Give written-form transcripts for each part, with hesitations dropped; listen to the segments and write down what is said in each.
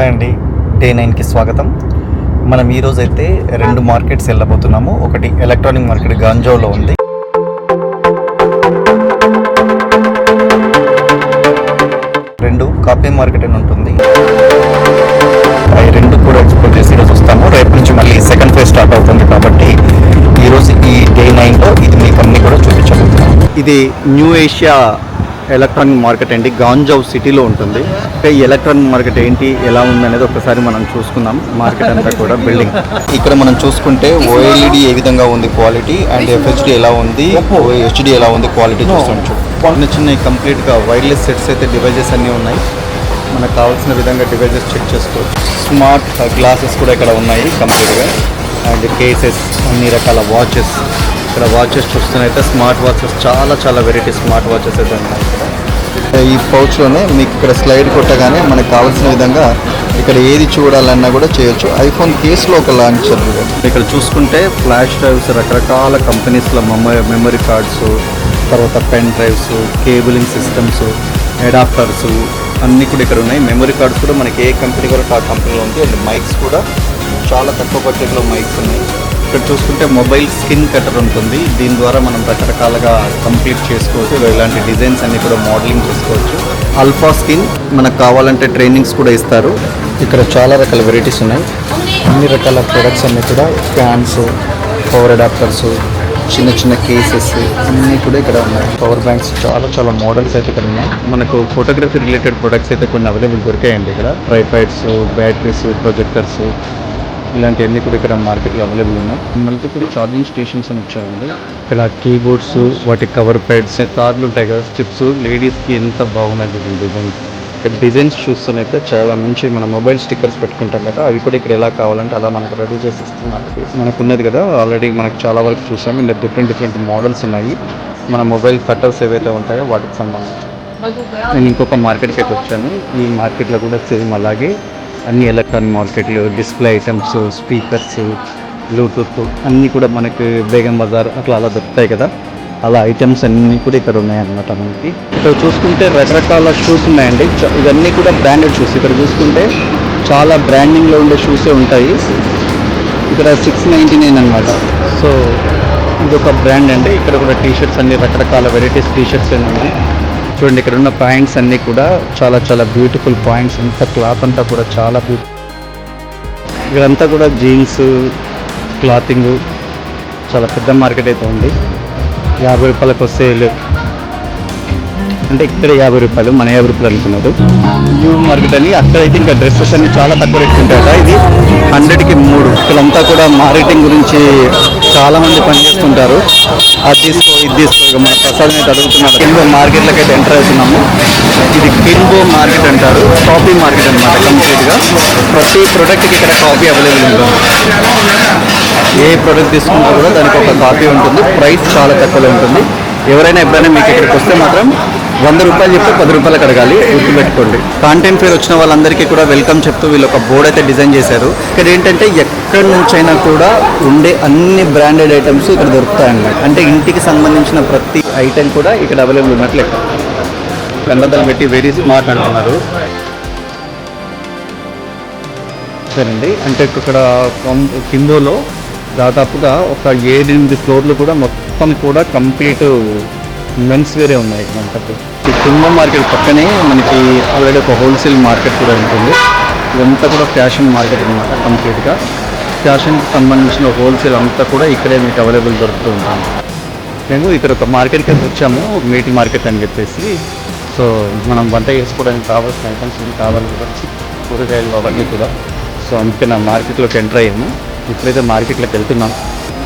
Hi అండి, day 9కి స్వాగతం. మనం ఈరోజు అయితే 2 మార్కెట్స్ వెళ్ళబోతున్నాము. ఒకటి ఎలక్ట్రానిక్ మార్కెట్ గాంజాలో ఉంది, రెండు కాపీ మార్కెట్ అని ఉంటుంది. అవి రెండు కూడా ఎక్స్ప్లోర్ చేసి ఈరోజు వస్తాము. రేపు నుంచి మళ్ళీ సెకండ్ ఫేజ్ స్టార్ట్ అవుతుంది కాబట్టి ఈరోజు ఈ డే 9లో ఇది మీకు అన్ని కూడా చూపించబోతున్నాం. ఇది న్యూ ఏషియా ఎలక్ట్రానిక్ మార్కెట్ అండి, గాంజౌ సిటీలో ఉంటుంది. ఈ ఎలక్ట్రానిక్ మార్కెట్ ఏంటి, ఎలా ఉందనేది ఒకసారి మనం చూసుకుందాం. మార్కెట్ అంతా కూడా బిల్డింగ్. ఇక్కడ మనం చూసుకుంటే ఓఎల్ఈడి ఏ విధంగా ఉంది క్వాలిటీ, అండ్ ఎఫ్హెచ్డి ఎలా ఉంది, హెచ్డి ఎలా ఉంది క్వాలిటీ చూస్తుండొచ్చు. చిన్న చిన్న కంప్లీట్గా వైర్లెస్ సెట్స్ అయితే డివైజెస్ అన్నీ ఉన్నాయి. మనకు కావాల్సిన విధంగా డివైజెస్ చెక్ చేసుకోవచ్చు. స్మార్ట్ గ్లాసెస్ కూడా ఇక్కడ ఉన్నాయి కంప్లీట్గా, అండ్ కేసెస్, అన్ని రకాల వాచెస్. ఇక్కడ వాచెస్ చూస్తున్నైతే స్మార్ట్ వాచెస్ చాలా వెరైటీ స్మార్ట్ వాచెస్ అయితే ఉన్నాయి. ఈ పౌచ్లోనే మీకు ఇక్కడ స్లైడ్ కొట్టగానే మనకు కావాల్సిన విధంగా ఇక్కడ ఏది చూడాలన్నా కూడా చేయొచ్చు. ఐఫోన్ కేసులో ఒక లాంచర్. ఇక్కడ చూసుకుంటే ఫ్లాష్ డ్రైవ్స్, రకరకాల కంపెనీస్లో మెమరీ కార్డ్స్, తర్వాత pen drives, cabling systems, adapters అన్నీ కూడా ఇక్కడ ఉన్నాయి. మెమరీ కార్డ్స్ కూడా మనకి ఏ కంపెనీ కూడా ఆ కంపెనీలో ఉంది. అండ్ మైక్స్ కూడా చాలా తక్కువ బడ్జెట్లో మైక్స్ ఉన్నాయి. ఇక్కడ చూసుకుంటే మొబైల్ స్కిన్ కటర్ ఉంటుంది. దీని ద్వారా మనం రకరకాలుగా కంప్లీట్ చేసుకోవచ్చు. ఇలాంటి డిజైన్స్ అన్ని కూడా మోడలింగ్ చేసుకోవచ్చు. అల్ఫా స్కిన్ మనకు కావాలంటే ట్రైనింగ్స్ కూడా ఇస్తారు. ఇక్కడ చాలా రకాల వెరైటీస్ ఉన్నాయి. అన్ని రకాల ప్రొడక్ట్స్ అన్నీ కూడా ఫ్యాన్స్, పవర్ అడాప్టర్స్, చిన్న కేసెస్ అన్నీ కూడా ఇక్కడ ఉన్నాయి. పవర్ బ్యాంక్స్ చాలా మోడల్స్ అయితే ఇక్కడ ఉన్నాయి. మనకు ఫోటోగ్రఫీ రిలేటెడ్ ప్రొడక్ట్స్ అయితే కొన్ని అవైలబుల్ దొరికాయండి. ఇక్కడ ట్రైపాడ్స్, బ్యాటరీస్, ప్రొజెక్టర్స్ ఇలాంటివన్నీ కూడా ఇక్కడ మార్కెట్లో అవైలబుల్ ఉన్నాయి. మల్టిపుల్ ఛార్జింగ్ స్టేషన్స్ అని వచ్చాయండి. ఇక్కడ కీబోర్డ్స్, వాటి కవర్ ప్యాడ్స్, కార్లు ఉంటాయి కదా, స్ట్రిప్స్, లేడీస్కి ఎంత బాగున్నాయి డిజైన్స్. ఇక్కడ డిజైన్స్ చూస్తున్నైతే చాలా మంచి, మన మొబైల్ స్టిక్కర్స్ పెట్టుకుంటాం కదా, అవి కూడా ఇక్కడ ఎలా కావాలంటే అలా మనకు రెడీ చేసి ఇస్తున్నారు. మనకు ఉన్నది కదా ఆల్రెడీ, మనకు చాలా వరకు చూసాము. ఇలా డిఫరెంట్ మోడల్స్ ఉన్నాయి. మన మొబైల్ కట్టర్స్ ఏవైతే ఉంటాయో వాటికి సంబంధించి. నేను ఇంకొక మార్కెట్కి అయితే వచ్చాను. ఈ మార్కెట్లో కూడా సేమ్ అలాగే అన్ని ఎలక్ట్రానిక్ మార్కెట్లు, డిస్ప్లే ఐటమ్స్, స్పీకర్స్, బ్లూటూత్ అన్నీ కూడా మనకి బేగం బజార్ అలా దొరుకుతాయి కదా, అలా ఐటమ్స్ అన్నీ కూడా ఇక్కడ ఉన్నాయన్నమాట. మనకి ఇక్కడ చూసుకుంటే రకరకాల షూస్ ఉన్నాయండి. ఇవన్నీ కూడా బ్రాండెడ్ షూస్. ఇక్కడ చూసుకుంటే చాలా బ్రాండింగ్లో ఉండే షూసే ఉంటాయి. ఇక్కడ 699 అనమాట. సో ఇది ఒక బ్రాండ్ అండి. ఇక్కడ కూడా టీషర్ట్స్ అన్ని రకరకాల వెరైటీస్ టీషర్ట్స్ ఉన్నాయి. చూడండి, ఇక్కడ ఉన్న పాయింట్స్ అన్నీ కూడా చాలా బ్యూటిఫుల్ పాయింట్స్. అంతా క్లాత్ అంతా కూడా చాలా బ్యూటిఫుల్. ఇక్కడంతా కూడా జీన్స్, క్లాతింగ్, చాలా పెద్ద మార్కెట్ అయితే ఉంది. 50 రూపాయలకు సేల్ అంటే ఇక్కడ 50 రూపాయలు, మన 50 రూపాయలు అనుకున్నారు. న్యూ మార్కెట్ అని అక్కడైతే ఇంకా డ్రెస్సెస్ అన్ని చాలా తక్కువ రేట్ ఉంటాయట. ఇది 100కి 3. ఇక్కడంతా కూడా మార్కెటింగ్ గురించి చాలా మంది పనిచేస్తుంటారు. అది తీసుకో, ఇది తీసుకో. ఇక మన ప్రసాద్ అయితే అడుగుతున్నారు. కింబో మార్కెట్లోకి అయితే ఎంటర్ అవుతున్నాము. ఇది కింబో మార్కెట్ అంటారు, కాఫీ మార్కెట్ అనమాట కంప్లీట్గా. ప్రతి ప్రోడక్ట్కి ఇక్కడ కాఫీ అవైలబుల్ ఉంటుంది. ఏ ప్రోడక్ట్ తీసుకున్నా కూడా దానికి ఒక కాఫీ ఉంటుంది. ప్రైస్ చాలా తక్కువలో ఉంటుంది. ఎవరైనా ఎప్పుడైనా మీకు ఇక్కడికి వస్తే మాత్రం 100 రూపాయలు చెప్తే 10 రూపాయలు అడగాలి, గుర్తుపెట్టుకోండి. కాంటెంట్ ఫేర్ వచ్చిన వాళ్ళందరికీ కూడా వెల్కమ్ చెప్తూ వీళ్ళు ఒక బోర్డ్ అయితే డిజైన్ చేశారు. ఇక్కడ ఏంటంటే ఎక్కడి నుంచైనా కూడా ఉండే అన్ని బ్రాండెడ్ ఐటమ్స్ ఇక్కడ దొరుకుతాయన్నమాట. అంటే ఇంటికి సంబంధించిన ప్రతి ఐటెం కూడా ఇక్కడ అవైలబుల్ ఉన్నట్లు లెక్క. కన్నదలు పెట్టి వెరీ స్మార్ట్ అంటున్నారు. సరేండి, అంటే ఇక్కడ కిందలో దాదాపుగా ఒక 7-8 ఫ్లోర్లు కూడా మొత్తం కూడా కంప్లీట్ మెన్స్ వేరే ఉన్నాయి. మనకు ఈ కింద మార్కెట్ పక్కనే మనకి ఆల్రెడీ ఒక హోల్సేల్ మార్కెట్ కూడా ఉంటుంది. ఇదంతా కూడా ఫ్యాషన్ మార్కెట్ అనమాట. కంప్లీట్గా ఫ్యాషన్కి సంబంధించిన హోల్సేల్ అంతా కూడా ఇక్కడే మీకు అవైలబుల్ దొరుకుతూ ఉంటాము. మేము ఇక్కడ ఒక మార్కెట్కి వచ్చాము, మీటి మార్కెట్ అని చెప్పేసి. సో మనం వంట చేసుకోవడానికి కావాల్సిన ఐటమ్స్ కావాలి కూడా, కూరగాయలు అవన్నీ కూడా. సో అందుకే నా మార్కెట్లోకి ఎంటర్ అయ్యాము. ఇప్పుడైతే మార్కెట్లోకి వెళ్తున్నాం.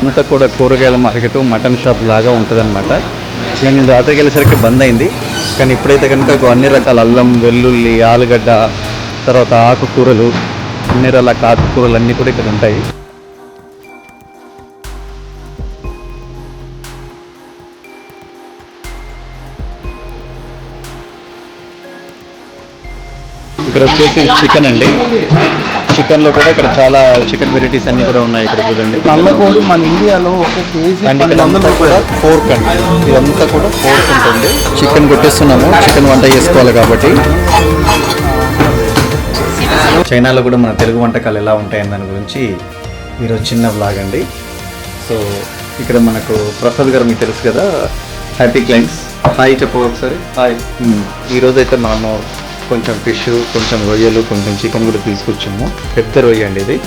అంతా కూడా కూరగాయల మార్కెట్, మటన్ షాప్ లాగా ఉంటుంది అనమాట. నేను రాత్రికి వెళ్ళేసరికి బంద్ అయింది. కానీ ఇప్పుడైతే కనుక అన్ని రకాల అల్లం, వెల్లుల్లి, ఆలుగడ్డ, తర్వాత ఆకుకూరలు, అన్ని రకాల ఆకుకూరలు అన్నీ కూడా ఇక్కడ ఉంటాయి. ఇక్కడ వచ్చేసి చికెన్ అండి. చికెన్లో కూడా ఇక్కడ చాలా చికెన్ వెరైటీస్ అన్నీ కూడా ఉన్నాయి. ఇక్కడ చూడండి, నల్లకోడి మన ఇండియాలో ఒక కేజీ అండ్ ఇక్కడ కూడా ఫోర్క్ అండి. ఇదంతా కూడా ఫోర్క్ ఉంటుంది. చికెన్ కొట్టేస్తున్నాము, చికెన్ వంట చేసుకోవాలి కాబట్టి. చైనాలో కూడా మన తెలుగు వంటకాలు ఎలా ఉంటాయని దాని గురించి ఈరోజు చిన్న వ్లాగ్ అండి. సో ఇక్కడ మనకు ప్రసాద్ గారు మీకు తెలుసు కదా, హ్యాపీ క్లయింట్స్. హాయ్ చెప్పు ఒకసారి. హాయ్. ఈరోజు అయితే మనము కొంచెం ఫిష్, కొంచెం రొయ్యలు, కొంచెం చికెన్ కూడా తీసుకొచ్చాము. పెద్ద రొయ్య అండి ఇది.